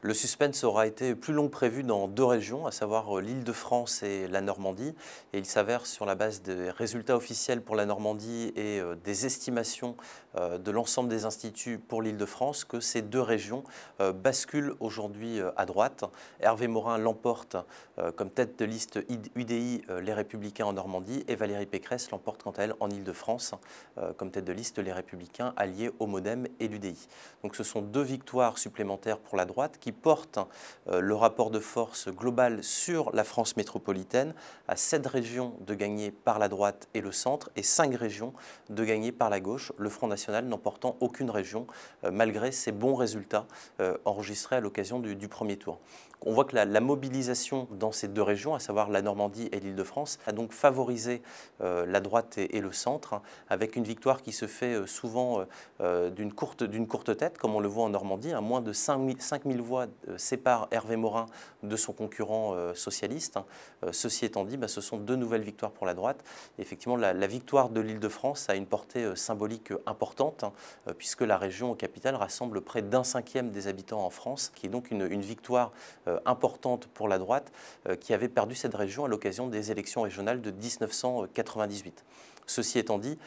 Le suspense aura été plus long que prévu dans deux régions, à savoir l'Île-de-France et la Normandie. Et il s'avère, sur la base des résultats officiels pour la Normandie et des estimations de l'ensemble des instituts pour l'Île-de-France, que ces deux régions basculent aujourd'hui à droite. Hervé Morin l'emporte comme tête de liste UDI, les Républicains en Normandie, et Valérie Pécresse l'emporte quant à elle en Île-de-France comme tête de liste les Républicains alliés au MoDem et l'UDI. Donc ce sont deux victoires supplémentaires pour la droite qui portent le rapport de force global sur la France métropolitaine à 7 régions de gagnées par la droite et le centre et 5 régions de gagnées par la gauche, le Front National n'emportant aucune région malgré ses bons résultats enregistrés à l'occasion du premier tour. On voit que la mobilisation dans ces deux régions, à savoir la Normandie et l'Île-de-France, a donc favorisé la droite et le centre, hein, avec une victoire qui se fait souvent d'une courte tête, comme on le voit en Normandie. Hein, moins de 5 000 voix séparent Hervé Morin de son concurrent socialiste. Hein. Ceci étant dit, ce sont deux nouvelles victoires pour la droite. Et effectivement, la victoire de l'Île-de-France a une portée symbolique importante, hein, puisque la région capitale rassemble près d'un cinquième des habitants en France, qui est donc une victoire importante pour la droite, qui avait perdu cette région à l'occasion des élections régionales de 1998. Ceci étant dit,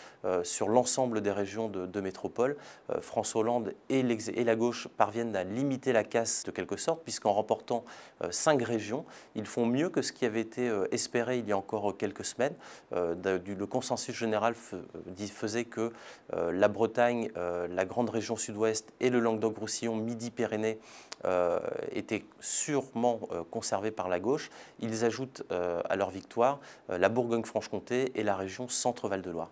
sur l'ensemble des régions de métropole, François Hollande et la gauche parviennent à limiter la casse de quelque sorte, puisqu'en remportant 5 régions, ils font mieux que ce qui avait été espéré il y a encore quelques semaines. Le consensus général faisait que la Bretagne, la grande région sud-ouest et le Languedoc-Roussillon, Midi-Pyrénées étaient sûrement conservés par la gauche. Ils ajoutent à leur victoire la Bourgogne-Franche-Comté et la région Centre-Val de Loire.